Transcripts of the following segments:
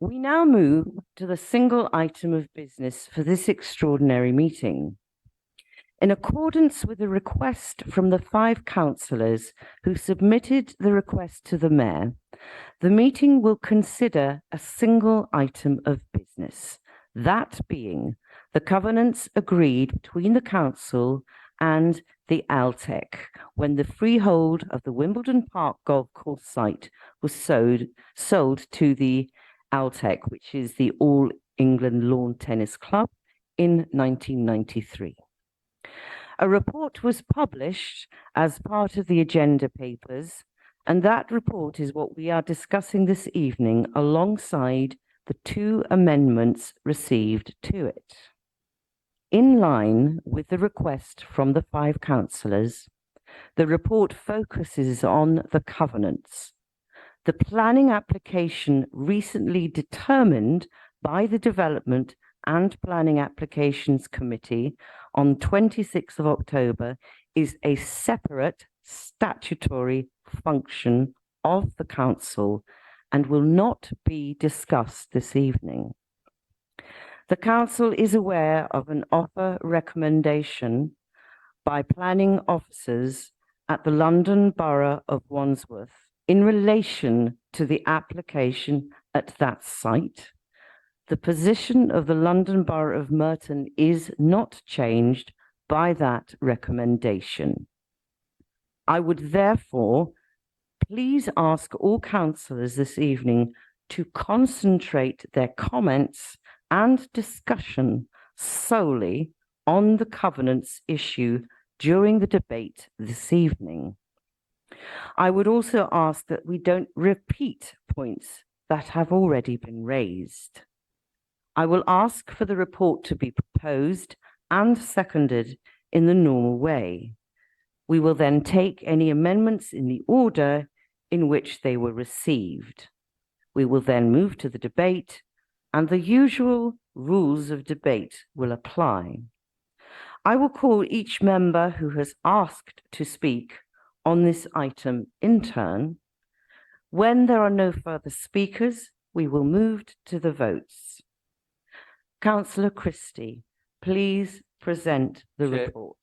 We now move to the single item of business for this extraordinary meeting. In accordance with a request from the 5 councillors who submitted the request to the Mayor, the meeting will consider a single item of business, that being the covenants agreed between the Council and the AELTC when the freehold of the Wimbledon Park golf course site was sold to the AELTC, which is the All England Lawn Tennis Club, in 1993. A report was published as part of the agenda papers, and that report is what we are discussing this evening alongside the 2 amendments received to it. In line with the request from the 5 councillors, the report focuses on the covenants. The planning application recently determined by the Development and Planning Applications Committee on 26th of October is a separate statutory function of the Council and will not be discussed this evening. The Council is aware of an offer recommendation by planning officers at the London Borough of Wandsworth in relation to the application at that site. The position of the London Borough of Merton is not changed by that recommendation. I would therefore please ask all councillors this evening to concentrate their comments and discussion solely on the covenants issue during the debate this evening. I would also ask that we don't repeat points that have already been raised. I will ask for the report to be proposed and seconded in the normal way. We will then take any amendments in the order in which they were received. We will then move to the debate, and the usual rules of debate will apply. I will call each member who has asked to speak on this item in turn. When there are no further speakers, we will move to the votes. Councillor Christie, please present the report.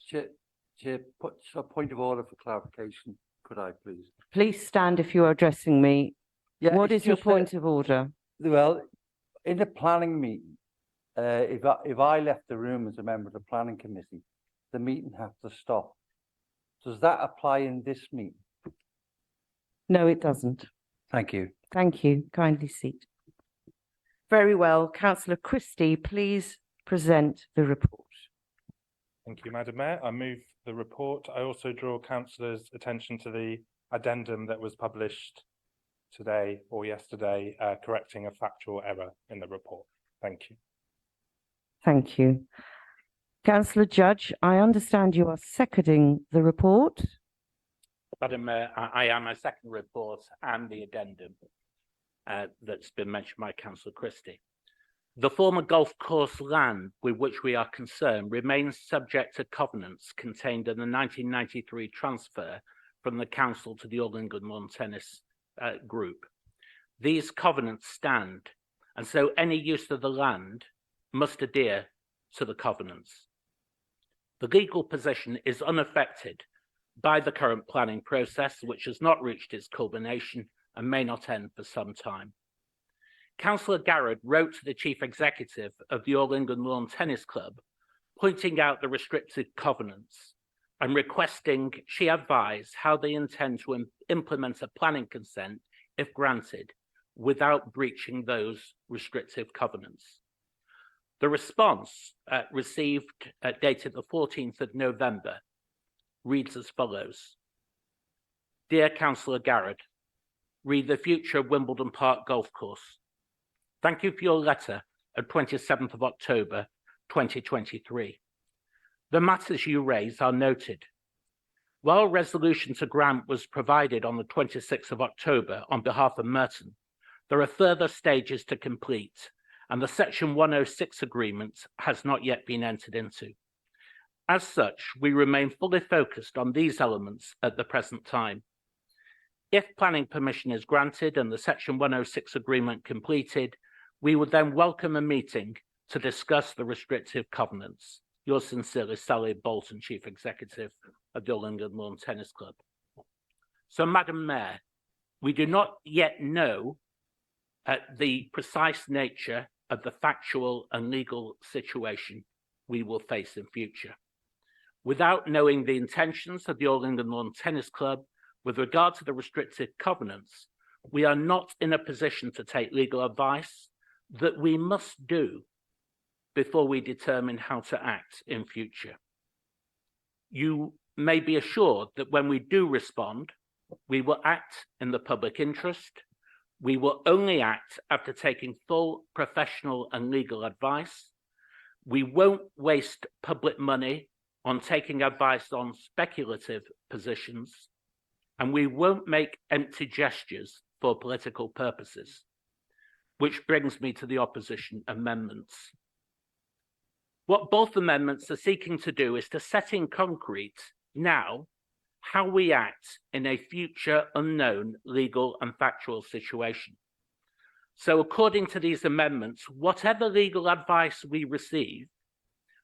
Chair, put a point of order for clarification, could I please? Please stand if you are addressing me. Yeah, what is your point of order? Well, in the planning meeting, if I left the room as a member of the planning committee, the meeting has to stop. Does that apply in this meeting? No, it doesn't. Thank you. Thank you. Kindly seat. Very well. Councillor Christie, please present the report. Thank you, Madam Mayor. I move the report. I also draw councillors' attention to the addendum that was published today or yesterday, correcting a factual error in the report. Thank you. Thank you. Councillor Judge, I understand you are seconding the report. Madam Mayor, I am a second report and the addendum that's been mentioned by Councillor Christie. The former golf course land with which we are concerned remains subject to covenants contained in the 1993 transfer from the Council to the All England Lawn Tennis Group. These covenants stand, and so any use of the land must adhere to the covenants. The legal position is unaffected by the current planning process, which has not reached its culmination and may not end for some time. Councillor Garrett wrote to the Chief Executive of the All England Lawn Tennis Club, pointing out the restrictive covenants and requesting she advise how they intend to implement a planning consent, if granted, without breaching those restrictive covenants. The response received, dated the 14th of November, reads as follows. Dear Councillor Garrett, read the future Wimbledon Park Golf Course. Thank you for your letter of 27th of October, 2023. The matters you raise are noted. While resolution to grant was provided on the 26th of October on behalf of Merton, there are further stages to complete, and the Section 106 agreement has not yet been entered into. As such, we remain fully focused on these elements at the present time. If planning permission is granted and the Section 106 agreement completed, We would then welcome a meeting to discuss the restrictive covenants. Yours sincerely, Sally Bolton, Chief Executive of the All England Lawn Tennis Club. So, Madam Mayor, we do not yet know the precise nature of the factual and legal situation we will face in future. Without knowing the intentions of the All England Lawn Tennis Club with regard to the restrictive covenants, we are not in a position to take legal advice that we must do before we determine how to act in future. You may be assured that when we do respond, we will act in the public interest. We will only act after taking full professional and legal advice. We won't waste public money on taking advice on speculative positions, and we won't make empty gestures for political purposes. Which brings me to the opposition amendments. What both amendments are seeking to do is to set in concrete now how we act in a future unknown legal and factual situation. So according to these amendments, whatever legal advice we receive,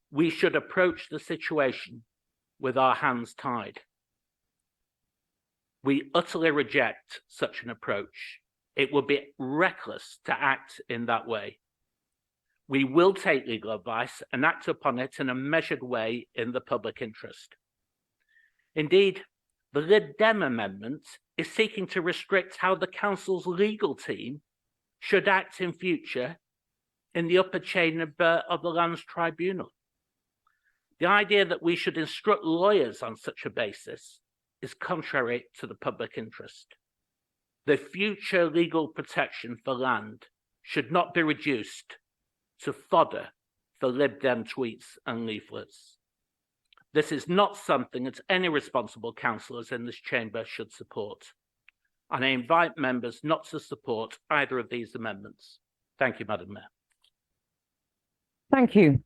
we should approach the situation with our hands tied. We utterly reject such an approach. It would be reckless to act in that way. We will take legal advice and act upon it in a measured way in the public interest. Indeed, the LibDem amendment is seeking to restrict how the council's legal team should act in future in the upper chain of the Lands Tribunal. The idea that we should instruct lawyers on such a basis is contrary to the public interest. The future legal protection for land should not be reduced to fodder for LibDem tweets and leaflets. This is not something that any responsible councillors in this chamber should support, and I invite members not to support either of these amendments. Thank you, Madam Mayor. Thank you.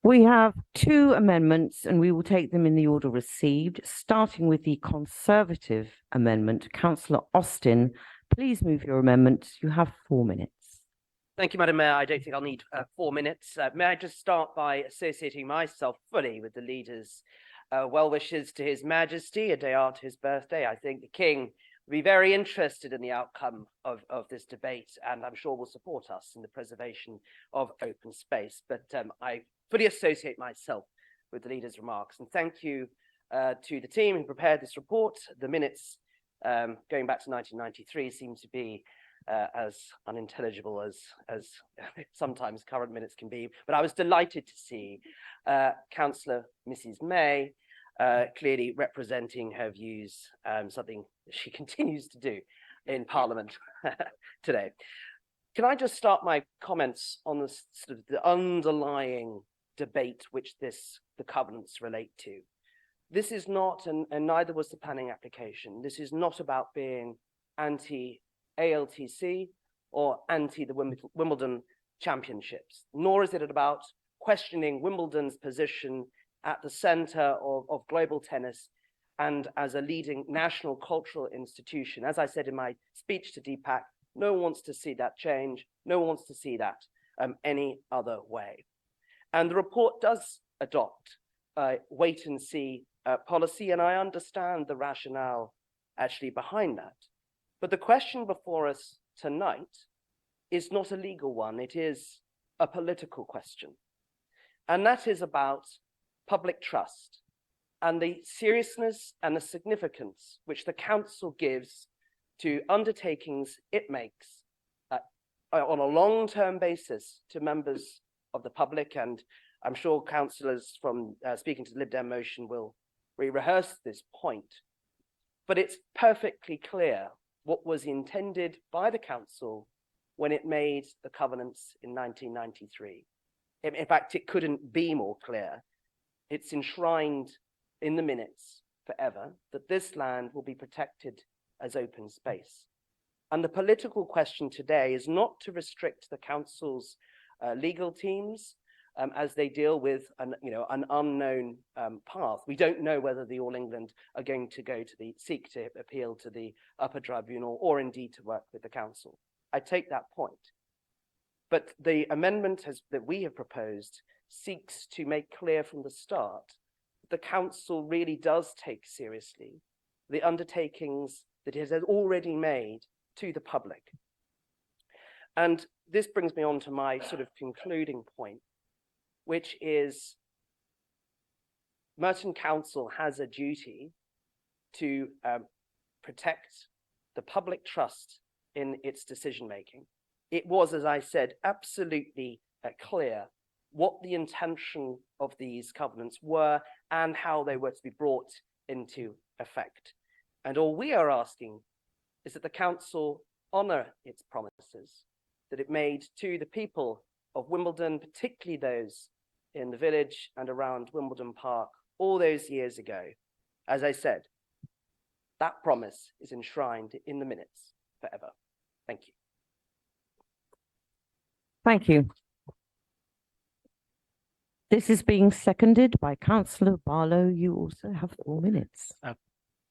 We have two amendments and we will take them in the order received, starting with the Conservative amendment. Councillor Austin, please move your amendment. You have 4 minutes. Thank you, Madam Mayor. I don't think I'll need 4 minutes. May I just start by associating myself fully with the leader's well wishes to His Majesty a day after his birthday. I think the King will be very interested in the outcome of this debate, and I'm sure will support us in the preservation of open space. But I fully associate myself with the leader's remarks, and thank you to the team who prepared this report. The minutes going back to 1993 seem to be as unintelligible as sometimes current minutes can be, but I was delighted to see Councillor Mrs. May clearly representing her views, something she continues to do in Parliament today. Can I just start my comments on the sort of the underlying debate which the covenants relate to? This is not, and neither was the planning application, this is not about being anti-AELTC or anti the Wimbledon championships, nor is it about questioning Wimbledon's position at the center of global tennis and as a leading national cultural institution. As I said in my speech to Deepak, no one wants to see that change. No one wants to see that any other way. And the report does adopt a wait and see policy, and I understand the rationale actually behind that. But the question before us tonight is not a legal one. It is a political question. And that is about public trust and the seriousness and the significance which the council gives to undertakings it makes on a long-term basis to members of the public. And I'm sure councillors from speaking to the LibDem motion will rehearse this point. But it's perfectly clear what was intended by the council when it made the covenants in 1993. In fact, it couldn't be more clear. It's enshrined in the minutes forever that this land will be protected as open space. And the political question today is not to restrict the council's legal teams as they deal with an unknown path. We don't know whether the All England are going to seek to appeal to the upper tribunal or indeed to work with the council. I take that point. But the amendment that we have proposed seeks to make clear from the start that the council really does take seriously the undertakings that it has already made to the public. And this brings me on to my sort of concluding point, which is Merton Council has a duty to protect the public trust in its decision-making. It was, as I said, absolutely clear what the intention of these covenants were and how they were to be brought into effect. And all we are asking is that the council honour its promises that it made to the people of Wimbledon, particularly those in the village and around Wimbledon Park all those years ago. As I said, that promise is enshrined in the minutes forever. Thank you. Thank you. This is being seconded by Councillor Barlow. You also have 4 minutes.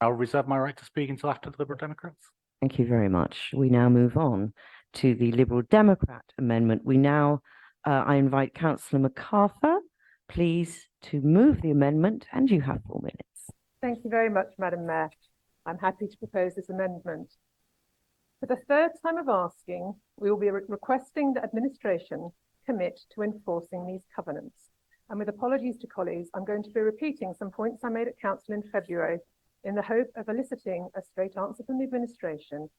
I'll reserve my right to speak until after the Liberal Democrats. Thank you very much. We now move on to the Liberal Democrat amendment. I invite Councillor MacArthur, please, to move the amendment, and you have 4 minutes. Thank you very much, Madam Mayor. I'm happy to propose this amendment. For the third time of asking, we will be requesting that administration commit to enforcing these covenants. And with apologies to colleagues, I'm going to be repeating some points I made at Council in February in the hope of eliciting a straight answer from the administration.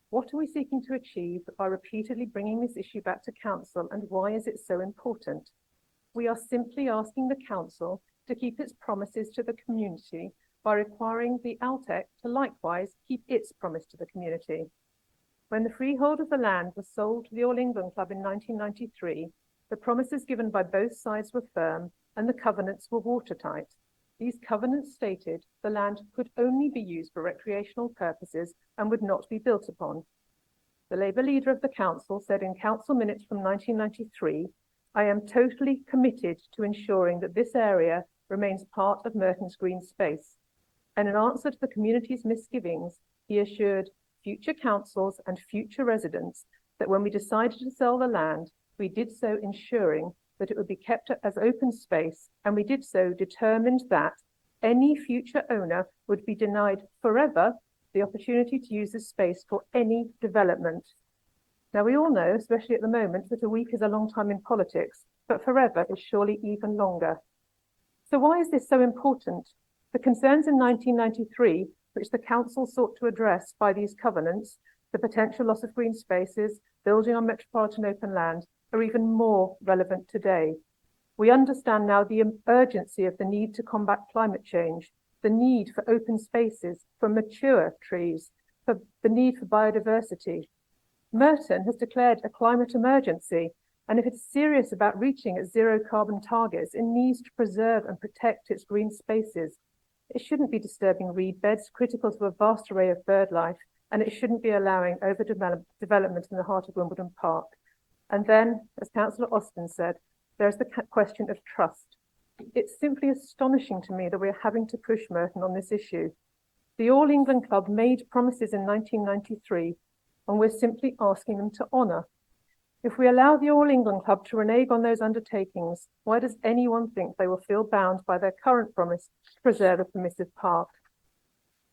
What are we seeking to achieve by repeatedly bringing this issue back to Council, and why is it so important? We are simply asking the Council to keep its promises to the community by requiring the AELTC to likewise keep its promise to the community. When the freehold of the land was sold to the All England Club in 1993, the promises given by both sides were firm and the covenants were watertight. These covenants stated the land could only be used for recreational purposes and would not be built upon. The Labour leader of the council said in council minutes from 1993, "I am totally committed to ensuring that this area remains part of Merton's green space." And in answer to the community's misgivings, he assured future councils and future residents that when we decided to sell the land, we did so ensuring that it would be kept as open space, and we did so determined that any future owner would be denied forever the opportunity to use this space for any development. Now, we all know, especially at the moment, that a week is a long time in politics, but forever is surely even longer. So why is this so important? The concerns in 1993, which the council sought to address by these covenants, the potential loss of green spaces, building on metropolitan open land, are even more relevant today. We understand now the urgency of the need to combat climate change, the need for open spaces, for mature trees, for the need for biodiversity. Merton has declared a climate emergency, and if it's serious about reaching its zero carbon targets, it needs to preserve and protect its green spaces. It shouldn't be disturbing reed beds critical to a vast array of bird life, and it shouldn't be allowing overdevelopment in the heart of Wimbledon Park. And then, as Councillor Austin said, there's the question of trust. It's simply astonishing to me that we're having to push Merton on this issue. The All England Club made promises in 1993, and we're simply asking them to honour. If we allow the All England Club to renege on those undertakings, why does anyone think they will feel bound by their current promise to preserve a permissive park?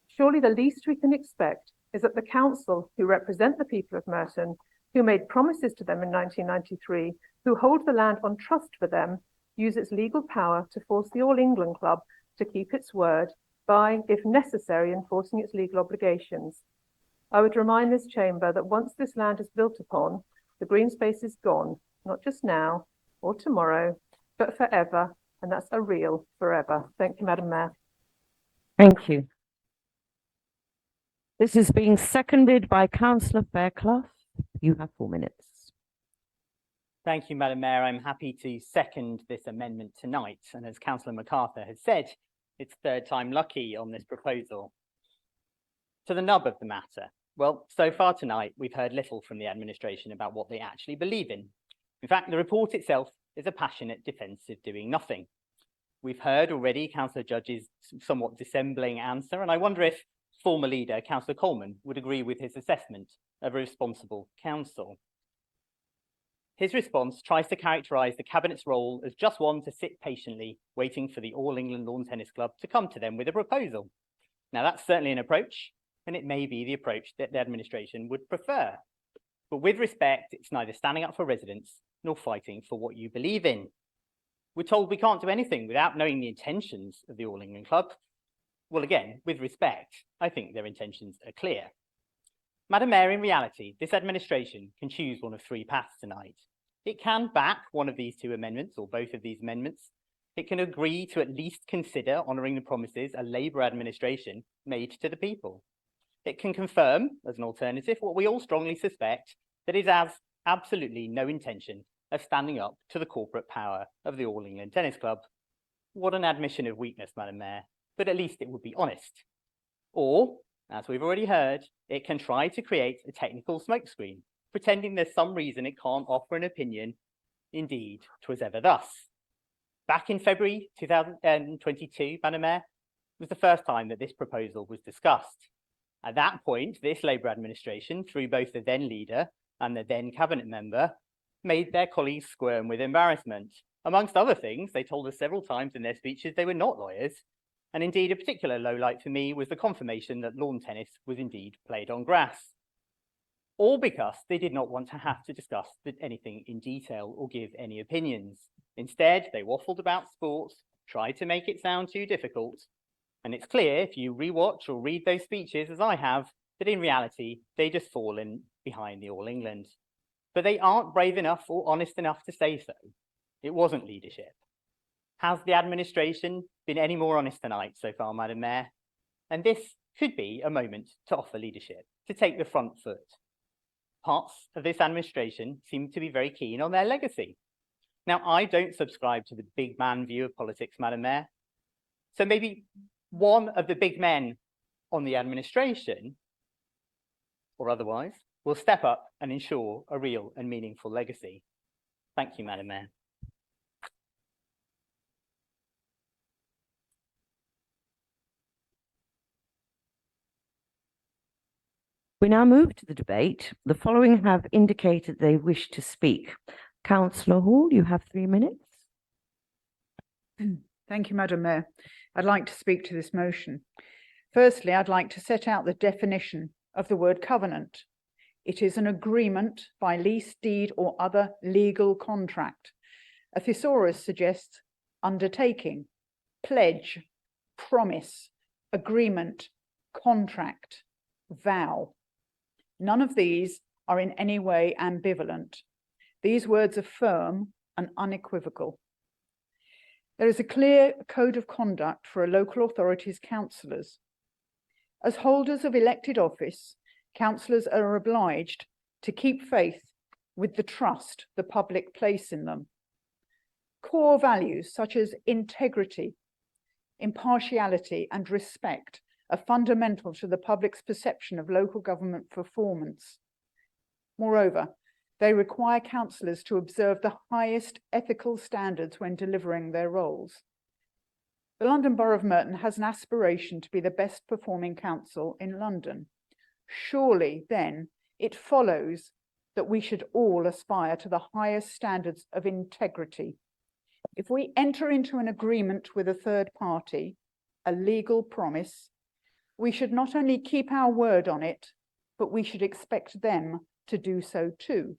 Surely the least we can expect is that the council, who represent the people of Merton, who made promises to them in 1993, who hold the land on trust for them, use its legal power to force the All England Club to keep its word by, if necessary, enforcing its legal obligations. I would remind this chamber that once this land is built upon, the green space is gone, not just now or tomorrow, but forever, and that's a real forever. Thank you, Madam Mayor. Thank you. This is being seconded by Councillor Fairclough. You have 4 minutes. Thank you, Madam Mayor. I'm happy to second this amendment tonight. And as Councillor MacArthur has said, it's third time lucky on this proposal. To the nub of the matter. Well, so far tonight, we've heard little from the administration about what they actually believe in. In fact, the report itself is a passionate defence of doing nothing. We've heard already Councillor Judge's somewhat dissembling answer, and I wonder if former leader, Councillor Coleman, would agree with his assessment of a responsible council. His response tries to characterise the Cabinet's role as just one to sit patiently, waiting for the All England Lawn Tennis Club to come to them with a proposal. Now, that's certainly an approach, and it may be the approach that the administration would prefer. But with respect, it's neither standing up for residents nor fighting for what you believe in. We're told we can't do anything without knowing the intentions of the All England Club. Well, again, with respect, I think their intentions are clear. Madam Mayor, in reality, this administration can choose one of three paths tonight. It can back one of these two amendments or both of these amendments. It can agree to at least consider honouring the promises a Labour administration made to the people. It can confirm, as an alternative, what we all strongly suspect, that it has absolutely no intention of standing up to the corporate power of the All England Tennis Club. What an admission of weakness, Madam Mayor, but at least it would be honest. Or, as we've already heard, it can try to create a technical smokescreen, pretending there's some reason it can't offer an opinion. Indeed, 'twas ever thus. Back in February 2022, Madam Mayor, was the first time that this proposal was discussed. At that point, this Labour administration, through both the then leader and the then cabinet member, made their colleagues squirm with embarrassment. Amongst other things, they told us several times in their speeches they were not lawyers. And indeed, a particular lowlight for me was the confirmation that lawn tennis was indeed played on grass. All because they did not want to have to discuss anything in detail or give any opinions. Instead, they waffled about sports, tried to make it sound too difficult. And it's clear, if you rewatch or read those speeches, as I have, that in reality, they just fallen behind the All England. But they aren't brave enough or honest enough to say so. It wasn't leadership. Has the administration been any more honest tonight so far, Madam Mayor? And this could be a moment to offer leadership, to take the front foot. Parts of this administration seem to be very keen on their legacy. Now, I don't subscribe to the big man view of politics, Madam Mayor. So maybe one of the big men on the administration, or otherwise, will step up and ensure a real and meaningful legacy. Thank you, Madam Mayor. We now move to the debate. The following have indicated they wish to speak. Councillor Hall, you have 3 minutes. Thank you, Madam Mayor. I'd like to speak to this motion. Firstly, I'd like to set out the definition of the word covenant. It is an agreement by lease, deed, or other legal contract. A thesaurus suggests undertaking, pledge, promise, agreement, contract, vow. None of these are in any way ambivalent. These words are firm and unequivocal. There is a clear code of conduct for a local authority's councillors. As holders of elected office, councillors are obliged to keep faith with the trust the public place in them. Core values such as integrity, impartiality, and respect are fundamental to the public's perception of local government performance. Moreover, they require councillors to observe the highest ethical standards when delivering their roles. The London Borough of Merton has an aspiration to be the best performing council in London. Surely, then, it follows that we should all aspire to the highest standards of integrity. If we enter into an agreement with a third party, a legal promise, we should not only keep our word on it, but we should expect them to do so too.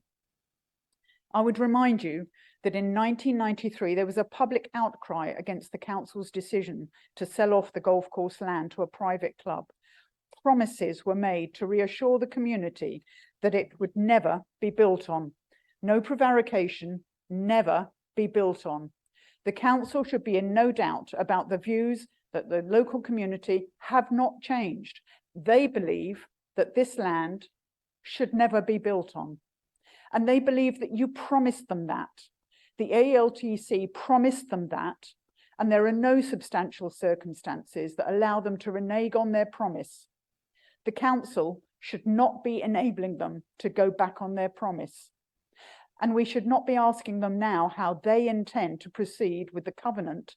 I would remind you that in 1993, there was a public outcry against the council's decision to sell off the golf course land to a private club. Promises were made to reassure the community that it would never be built on. No prevarication, never be built on. The council should be in no doubt about the views that the local community have not changed. They believe that this land should never be built on. And they believe that you promised them that. The AELTC promised them that, and there are no substantial circumstances that allow them to renege on their promise. The council should not be enabling them to go back on their promise. And we should not be asking them now how they intend to proceed with the covenant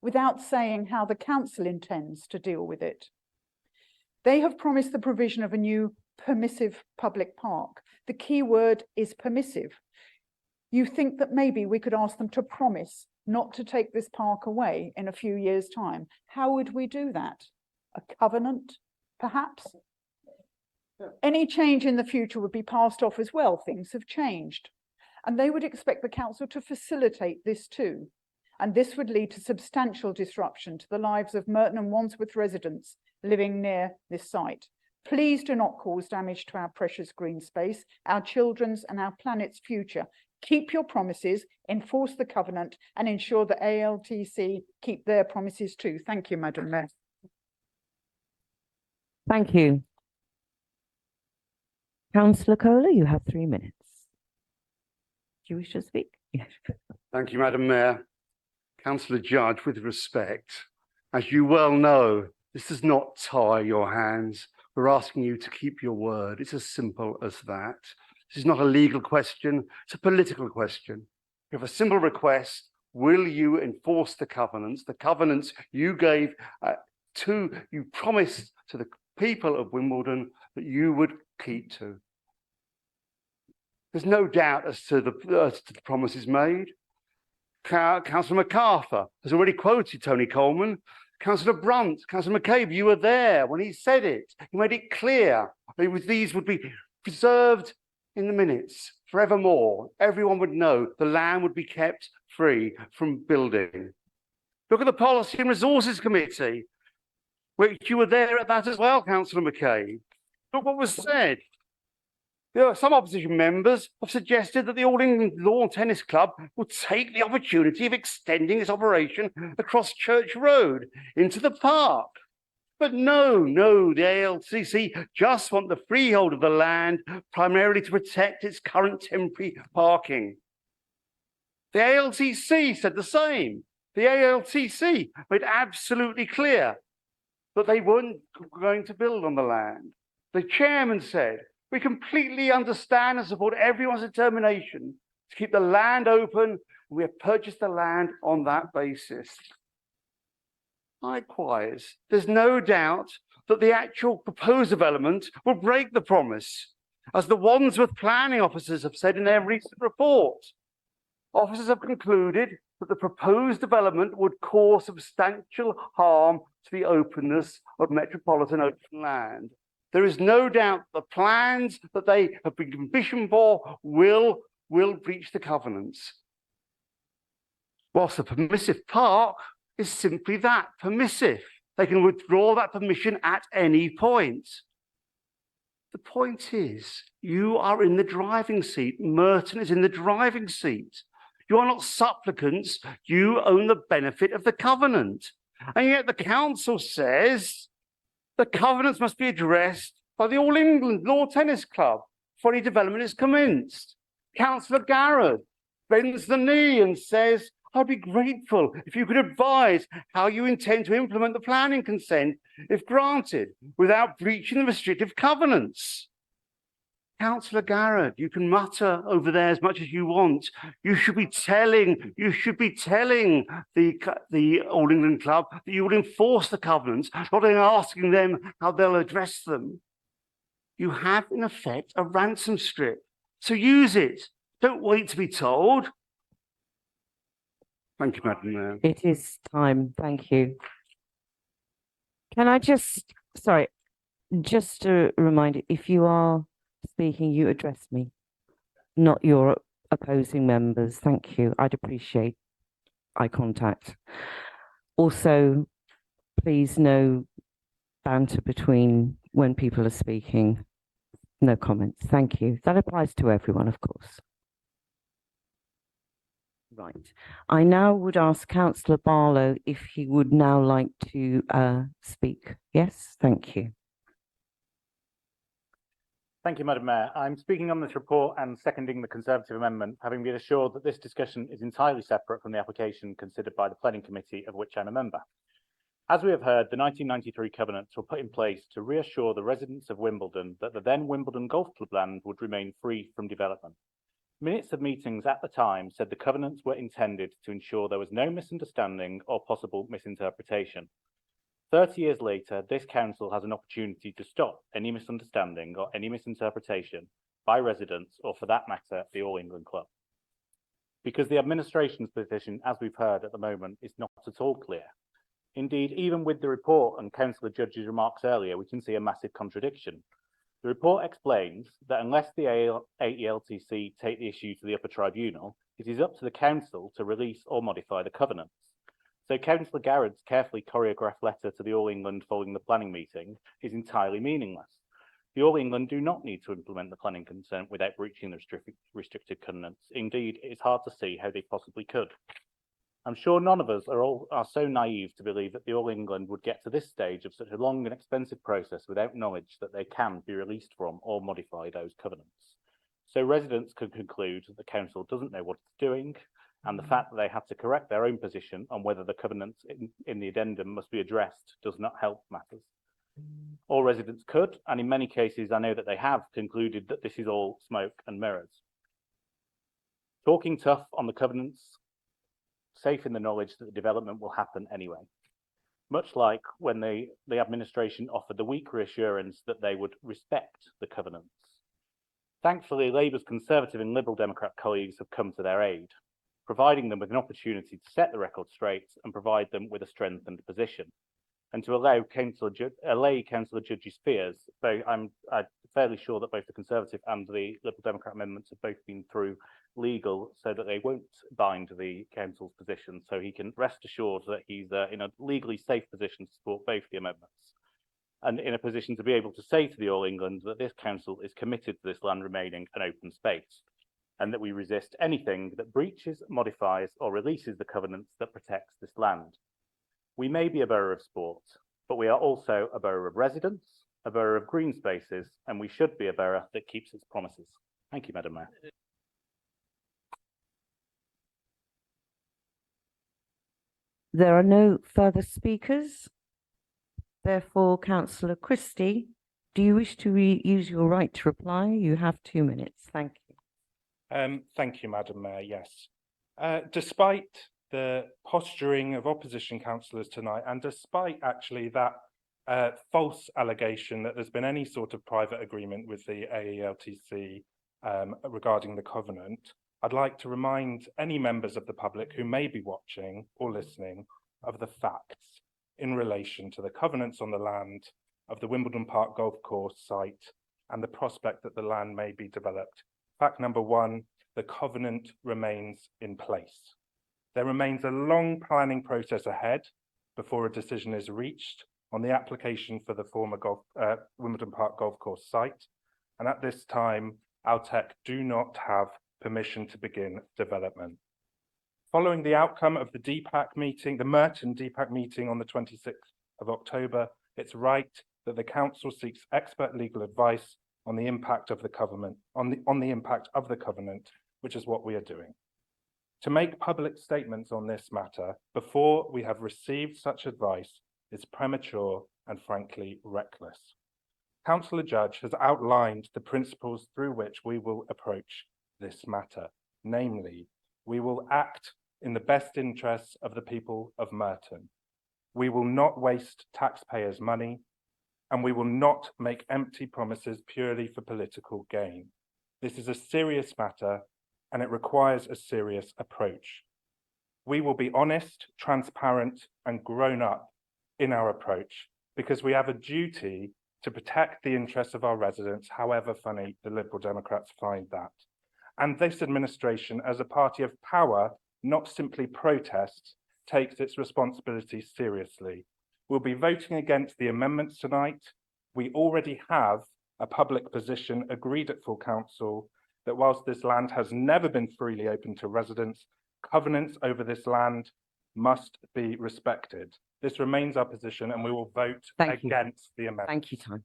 without saying how the council intends to deal with it. They have promised the provision of a new permissive public park. The key word is permissive. You think that maybe we could ask them to promise not to take this park away in a few years' time. How would we do that? A covenant, perhaps? Any change in the future would be passed off as well. Things have changed. And they would expect the council to facilitate this too. And this would lead to substantial disruption to the lives of Merton and Wandsworth residents living near this site. Please do not cause damage to our precious green space, our children's and our planet's future. Keep your promises, enforce the covenant, and ensure that AELTC keep their promises too. Thank you, Madam Mayor. Thank you. Councillor Kohler, you have 3 minutes. Do you wish to speak? Yes. Thank you, Madam Mayor. Councillor Judge, with respect, as you well know, this does not tie your hands. We're asking you to keep your word. It's as simple as that. This is not a legal question, it's a political question. We have a simple request. Will you enforce the covenants you gave you promised to the people of Wimbledon that you would keep to? There's no doubt as to the promises made. Councillor MacArthur has already quoted Tony Coleman. Councillor Brunt, Councillor McCabe, you were there when he said it. He made it clear that these would be preserved in the minutes forevermore. Everyone would know the land would be kept free from building. Look at the Policy and Resources Committee, which you were there at that as well, Councillor McCabe. Look what was said. There are some opposition members have suggested that the All England Lawn Tennis Club will take the opportunity of extending its operation across Church Road into the park. But no, the AELTC just want the freehold of the land primarily to protect its current temporary parking. The AELTC said the same. The AELTC made absolutely clear that they weren't going to build on the land. The chairman said, we completely understand and support everyone's determination to keep the land open, and we have purchased the land on that basis. Likewise, there's no doubt that the actual proposed development will break the promise, as the Wandsworth planning officers have said in their recent report. Officers have concluded that the proposed development would cause substantial harm to the openness of metropolitan open land. There is no doubt the plans that they have been commissioned for will breach the covenants. Whilst the permissive park is simply that, permissive. They can withdraw that permission at any point. The point is, you are in the driving seat. Merton is in the driving seat. You are not supplicants. You own the benefit of the covenant. And yet the council says the covenants must be addressed by the All England Lawn Tennis Club before any development is commenced. Councillor Garrett bends the knee and says, I'd be grateful if you could advise how you intend to implement the planning consent, if granted, without breaching the restrictive covenants. Councillor Garrett, you can mutter over there as much as you want. You should be telling the All England Club that you will enforce the covenants, not only asking them how they'll address them. You have, in effect, a ransom strip. So use it. Don't wait to be told. Thank you, Madam Mayor. It is time. Thank you. Can I just a reminder, if you are speaking, you address me, not your opposing members. Thank you. I'd appreciate eye contact. Also, please, no banter between when people are speaking. No comments. Thank you. That applies to everyone, of course. Right. I now would ask Councillor Barlow if he would now like to speak. Yes, thank you. Thank you, Madam Mayor. I'm speaking on this report and seconding the Conservative amendment, having been assured that this discussion is entirely separate from the application considered by the Planning Committee, of which I'm a member. As we have heard, the 1993 covenants were put in place to reassure the residents of Wimbledon that the then Wimbledon Golf Club land would remain free from development. Minutes of meetings at the time said the covenants were intended to ensure there was no misunderstanding or possible misinterpretation. 30 years later, this council has an opportunity to stop any misunderstanding or any misinterpretation by residents, or for that matter, the All England Club. Because the administration's position, as we've heard at the moment, is not at all clear. Indeed, even with the report and Councillor Judge's remarks earlier, we can see a massive contradiction. The report explains that unless the AELTC take the issue to the upper tribunal, it is up to the council to release or modify the covenants. So Councillor Garrett's carefully choreographed letter to the All England following the planning meeting is entirely meaningless. The All England do not need to implement the planning consent without breaching the restricted covenants. Indeed, it's hard to see how they possibly could. I'm sure none of us are so naive to believe that the All England would get to this stage of such a long and expensive process without knowledge that they can be released from or modify those covenants. So residents could conclude that the council doesn't know what it's doing, and the fact that they have to correct their own position on whether the covenants in the addendum must be addressed does not help matters. All residents could, and in many cases I know that they have, concluded that this is all smoke and mirrors. Talking tough on the covenants, safe in the knowledge that the development will happen anyway. Much like when the administration offered the weak reassurance that they would respect the covenants. Thankfully, Labour's Conservative and Liberal Democrat colleagues have come to their aid, providing them with an opportunity to set the record straight and provide them with a strengthened position. And to allay Councillor Judge's fears, though I'm fairly sure that both the Conservative and the Liberal Democrat amendments have both been through legal, so that they won't bind the council's position. So he can rest assured that he's in a legally safe position to support both the amendments, and in a position to be able to say to the All England that this council is committed to this land remaining an open space, and that we resist anything that breaches, modifies, or releases the covenants that protects this land. We may be a borough of sport, but we are also a borough of residents, a borough of green spaces, and we should be a borough that keeps its promises. Thank you, Madam Mayor. There are no further speakers. Therefore, Councillor Christie, do you wish to use your right to reply? You have 2 minutes. Thank you. Thank you, Madam Mayor. Yes. Despite the posturing of opposition councillors tonight, and despite actually that false allegation that there's been any sort of private agreement with the AELTC regarding the covenant, I'd like to remind any members of the public who may be watching or listening of the facts in relation to the covenants on the land of the Wimbledon Park Golf Course site and the prospect that the land may be developed. Fact number one, the covenant remains in place. There remains a long planning process ahead before a decision is reached on the application for the former Wimbledon Park Golf Course site. And at this time, AELTC do not have permission to begin development. Following the outcome of the DPAC meeting, the Merton DPAC meeting on the 26th of October, it's right that the council seeks expert legal advice on the impact of the covenant, on the impact of the covenant, which is what we are doing. To make public statements on this matter before we have received such advice is premature and frankly reckless. Councillor Judge has outlined the principles through which we will approach this matter. Namely, we will act in the best interests of the people of Merton. We will not waste taxpayers' money, and we will not make empty promises purely for political gain. This is a serious matter, and it requires a serious approach. We will be honest, transparent, and grown up in our approach because we have a duty to protect the interests of our residents, however funny the Liberal Democrats find that. And this administration, as a party of power, not simply protest, takes its responsibilities seriously. We'll be voting against the amendments tonight. We already have a public position agreed at full council that whilst this land has never been freely open to residents, covenants over this land must be respected. This remains our position and we will vote against the amendment. Thank you, Tom.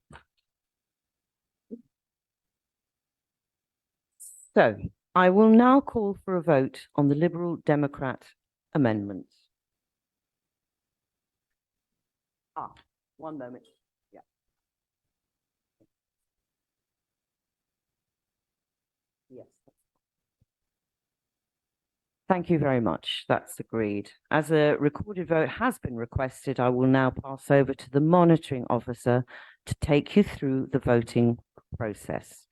So I will now call for a vote on the Liberal Democrat amendments. One moment. Yeah. Yes. Thank you very much. That's agreed. As a recorded vote has been requested, I will now pass over to the monitoring officer to take you through the voting process.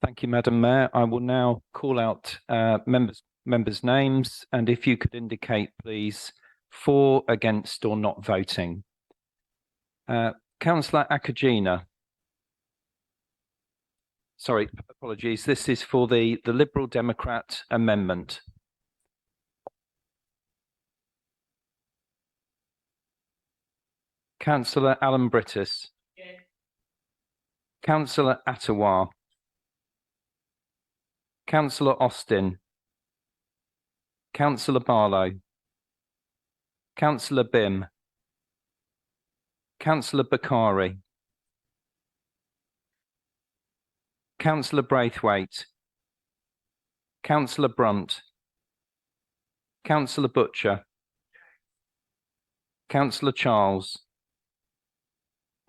Thank you, Madam Mayor. I will now call out members' names, and if you could indicate, please, for, against, or not voting. Councillor Akagina. Sorry, apologies. This is for the Liberal Democrat amendment. Councillor Alan Brittis. Yeah. Councillor Attawar. Councillor Austin. Councillor Barlow. Councillor Bim. Councillor Bakari. Councillor Braithwaite. Councillor Brunt. Councillor Butcher. Councillor Charles.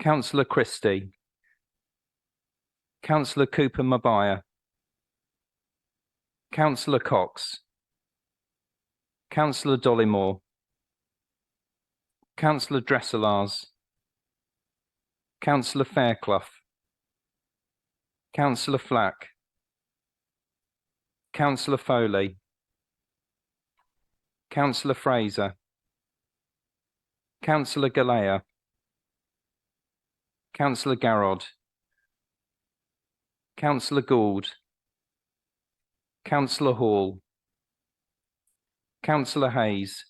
Councillor Christie. Councillor Cooper Mabaya. Councillor Cox. Councillor Dollymore. Councillor Dresselars. Councillor Fairclough. Councillor Flack. Councillor Foley. Councillor Fraser. Councillor Galea. Councillor Garrod. Councillor Gould. Councillor Hall. Councillor Hayes.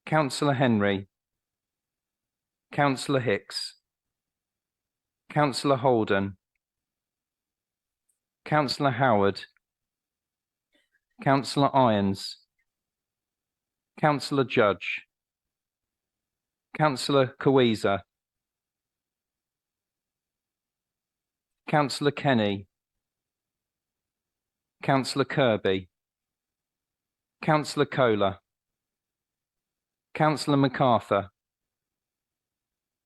Councillor Henry. Councillor Hicks. Councillor Holden. Councillor Howard. Councillor Irons. Councillor Judge. Councillor Kawisa. Councillor Kenny. Councillor Kirby. Councillor Kohler. Councillor MacArthur.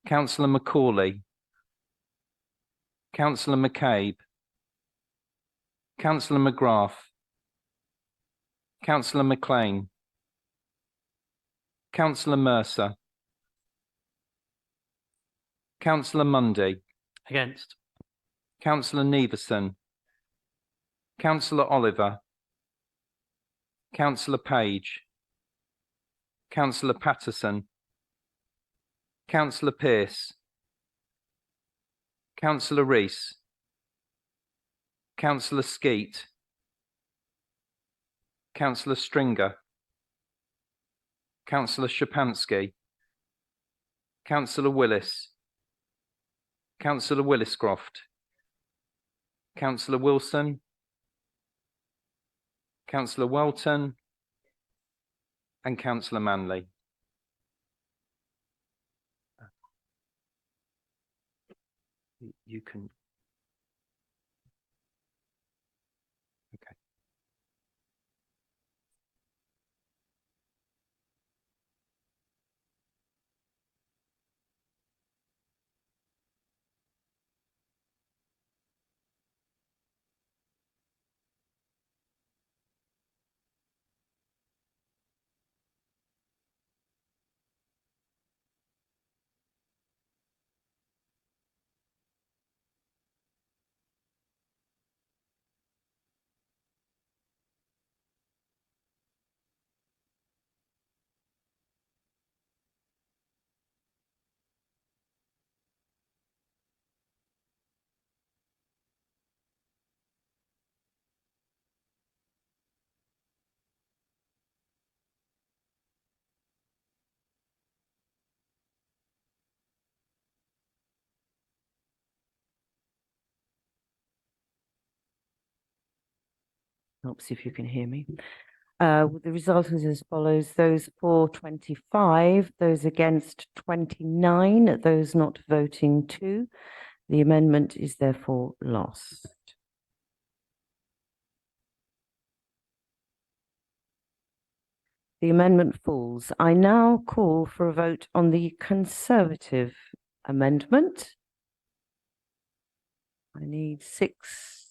Councillor Macaulay. Councillor McCabe. Councillor McGrath. Councillor McLean. Councillor Mercer. Councillor Mundy. Against. Councillor Neveson. Councillor Oliver. Councillor Page. Councillor Patterson. Councillor Pearce. Councillor Rees. Councillor Skeet. Councillor Stringer. Councillor Shapansky. Councillor Willis. Councillor Williscroft. Councillor Wilson. Councillor Welton. And Councillor Manley. You can. Okay. Helps if you can hear me. The result is as follows: those for 25, those against 29, those not voting 2. The amendment is therefore lost. The amendment falls. I now call for a vote on the Conservative amendment. I need 6.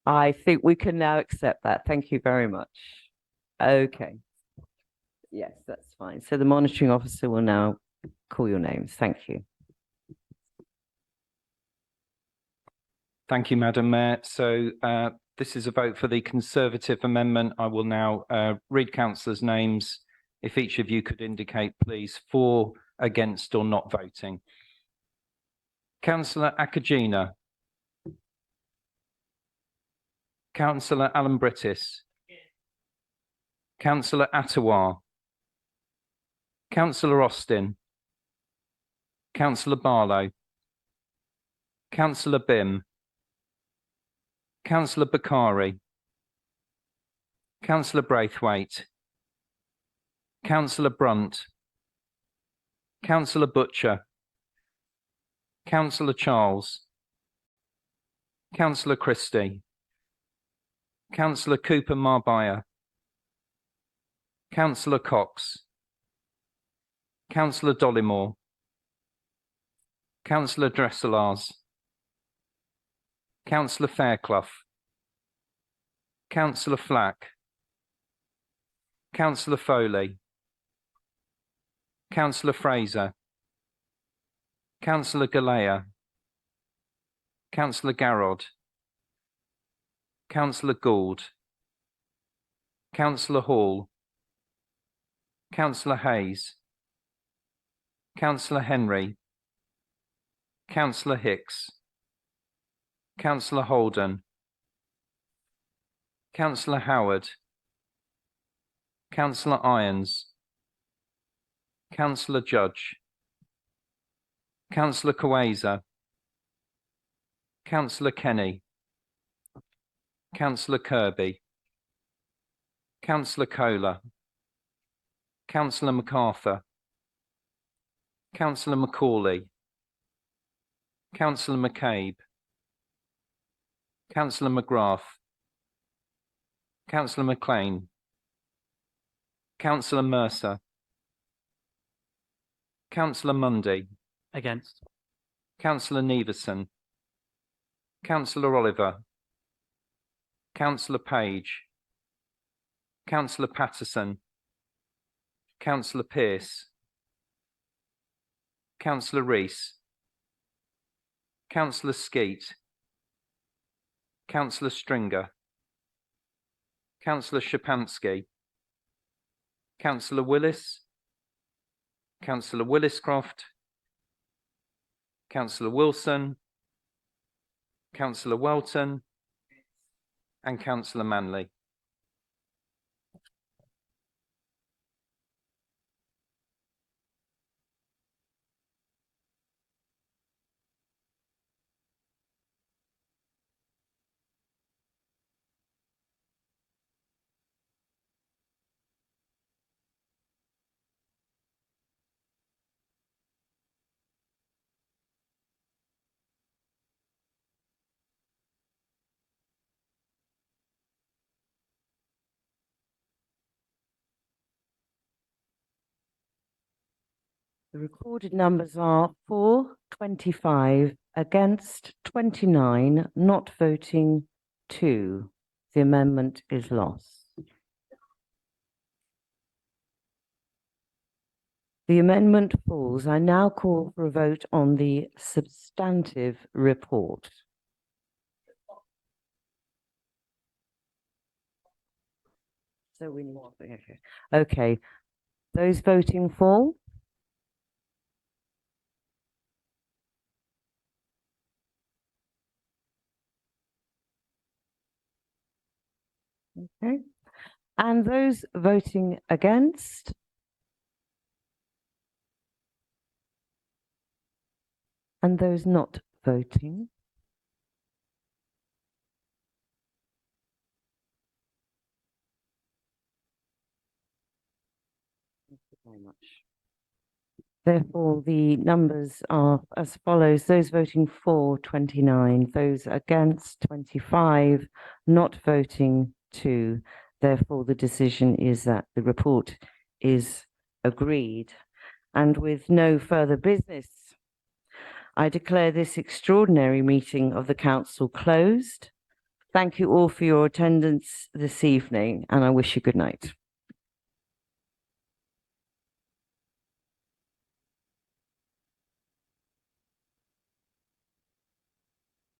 I think we can now accept that. Thank you very much. Okay. Yes, that's fine. So the monitoring officer will now call your names. Thank you. Thank you, Madam Mayor. So this is a vote for the Conservative amendment. I will now read councillors' names. If each of you could indicate, please, for, against or not voting. Councillor Akagina. Councillor Alan Brittis. Councillor Attawar. Councillor Austin. Councillor Barlow. Councillor Bim. Councillor Bakari. Councillor Braithwaite. Councillor Brunt. Councillor Butcher. Councillor Charles. Councillor Christie. Councillor Cooper Marbaya. Councillor Cox. Councillor Dollymore. Councillor Dresselars. Councillor Fairclough. Councillor Flack. Councillor Foley. Councillor Fraser. Councillor Galea. Councillor Garrod. Councillor Gould. Councillor Hall. Councillor Hayes. Councillor Henry. Councillor Hicks. Councillor Holden. Councillor Howard. Councillor Irons. Councillor Judge. Councillor Kaweza. Councillor Kenny. Councillor Kirby. Councillor Kohler. Councillor MacArthur. Councillor Macaulay. Councillor McCabe. Councillor McGrath. Councillor McLean. Councillor Mercer. Councillor Mundy. Against. Councillor Neveson. Councillor Oliver. Councillor Page. Councillor Patterson. Councillor Pearce. Councillor Rees. Councillor Skeet. Councillor Stringer. Councillor Shapansky. Councillor Willis. Councillor Williscroft. Councillor Wilson. Councillor Welton. And Councillor Manley. The recorded numbers are 4, 25, against 29, not voting 2. The amendment is lost. The amendment falls. I now call for a vote on the substantive report. So we need to, okay. Those voting for? Okay. And those voting against? And those not voting? Thank you very much. Therefore, the numbers are as follows. Those voting for, 29. Those against, 25. Not voting, 2. Therefore, the decision is that the report is agreed. and with no further business, I declare this extraordinary meeting of the council closed. Thank you all for your attendance this evening, and I wish you good night.